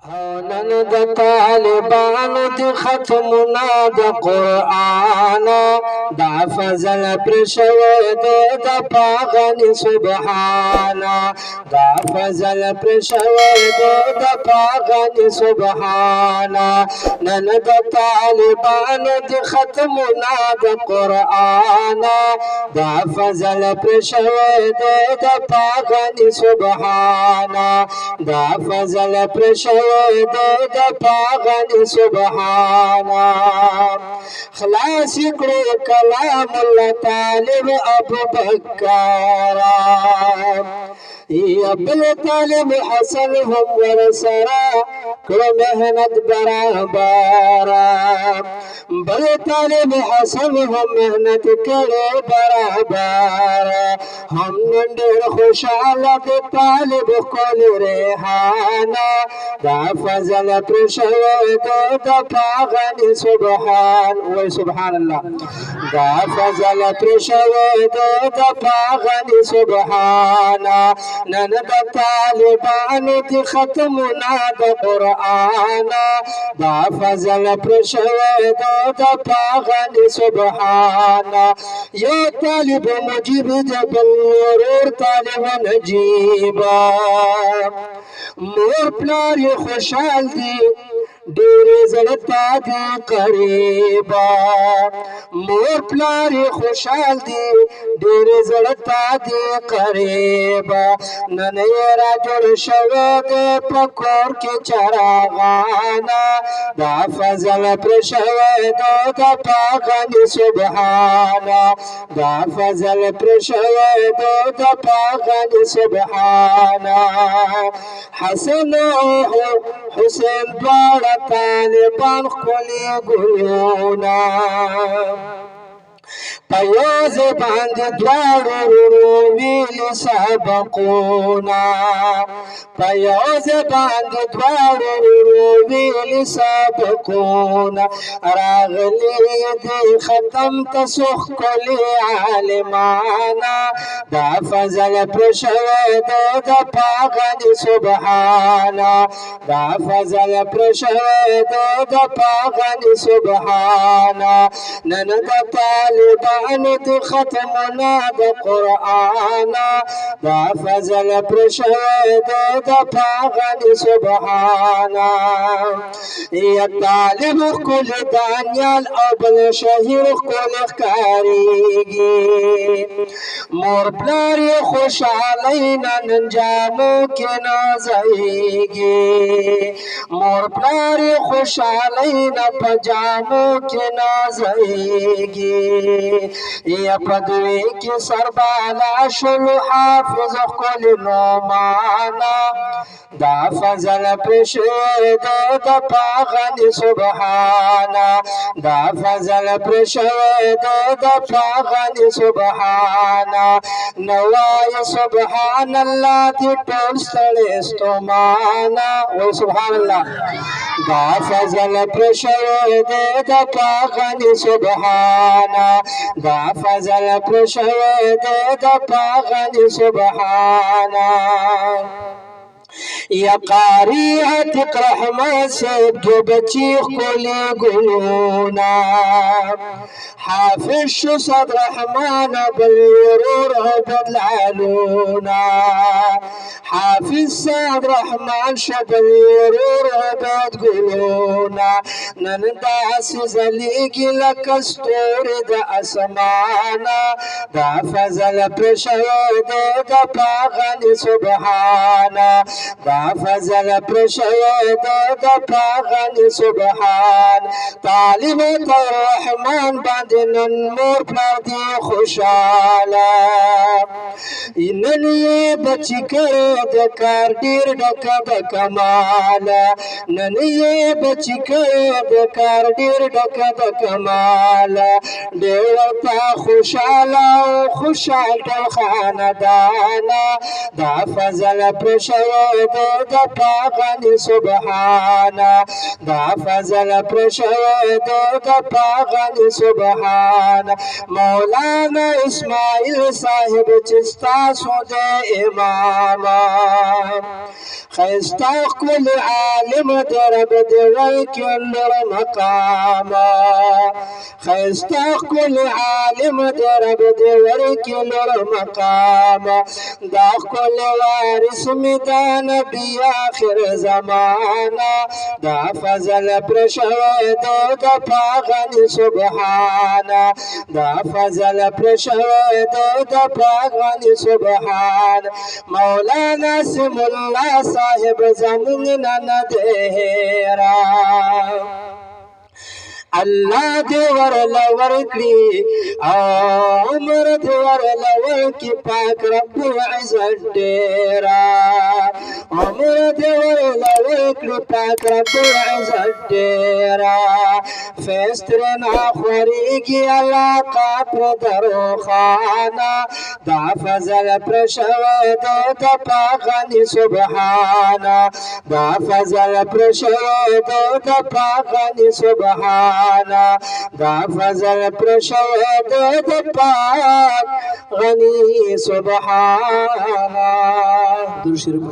نن د طالبانو د ختمونه د قرآن دا فضل پر شوی دی د پاغني سبحان دا فضل پر شوی دی د پاغني سبحان نن د طالبانو د ختمونه د قرآن دا فضل پر شوی دی د پاغني سبحان دا فضل پر شوی د پاغني سبحانا خلاص کړو کلام الله طالب ابو بکر بل طالب حسن هم ورسرا کړو مهنت برابر بل طالب حسن هم مهنت کړو برابر هم نن ډېر خوشاله د طالب کول ریحانه دا فضل پر شوی دی د پاغني سبحان وای سبحان الله دا فضل پر شوی دی د پاغني سبحان نن د طالبانو د ختمونه د قرآن دا فضل پر شوی دی د پاغني سبحان یو طالب مجیب د بل ورور طالب نجیب مور پلار یې خوشحال دي ډېرې زړه ته دي قریبه مور پلار یې خوشحال دي ډېرې زړه ته دي قریبه نن یې را جوړ شوی دی په کور کې چراغانه دا فضل پر شوی دی د پاغني سبحانه دا فضل پر شوی دی د پاغني سبحانه حسن او حسین دواړه طالبان ښکلي ګلونه په یو ځای باندې دواړو ورونو ویلي سبقونه په یو ځای باندې دواړو ورونو ویلي سبقونه راغلي دي ختم ته څو ښکلي عالمانه دا فضل پر شوی دی د پاغني سبحانه دا فضل پر شوی دی د پاغني سبحانه نن د طالبانو د ختمونه د قرآن دا فضل پر شوی دی د پاغني سبحانه یا طالب ښکلی دانیال او بل شهیر ښکلی ښکارېږي مور پلار یې خوشحالۍ نن جامو کې نازېږي مور پلار یې خوشحالۍ نه په جامو کې نازېږي یا په دوی کې سربالا شلو حافظ ښکلي نومانه دا فضل پر شوی دی د پاغني سبحانه دا فضل پر شوی دی د پاغني سبحانه نوای سبحان الله دې ټول ستړي ستومانه وای سبحان الله دا فضل پر شوی دی د پاغني سبحانه دا فضل پر شوی دی د پاغني سبحانه یا قاری عتیق رحمت صاحب دو بچی ښکلي ګلونه حافظ شو صد رحمان بل ورور عبد العلونه حافظ صد رحمان شبل ورور عبد ګلونه نن داسې ځلیږي لکه ستوري د اسمانه دا فضل پر شوی دی د پاغني سبحانه دا فضل پر شوی دی د پاغني سبحان طالب رحمان باندې نن مور پلار دی خوشاله نن یې بچی کړی د کار ډېر ډکه د کماله نن یې بچی کړی د کار ډېر ډکه د کماله ډېر ورته خوشاله او خوشحال ټول خاندانه دا فضل پر شوی دی د پاغني سبحانا دا فضل پرشوي د پاغني سبحانا مولانا اسماعیل صاحب چستا سو د اماما خیستا کل عالم درب در کلر مقاما خیستا کل عالم درب در کلر مقاما دا کل وارث می دا نبی آخر زمانا دا فضل پرشوي د پاغني سبحانا دا فضل پرشوي د پاغني سبحان مولانا سم الله صاحب زمون ندهرا الله دې ورله ورکړي عمر دې ورله ورکړي پاک رب عزت ډېرا عمر دې ورله ورکړي پاک رب عزت ډېرا فیض ترې نه خورېږي علاقه پر دروخانه دا فضل پرشوي د پاغني سبحانه دا فضل پرشوي د پاغني سبحانه دا فضل پرشوي د پاغني سبحانه. درود شریف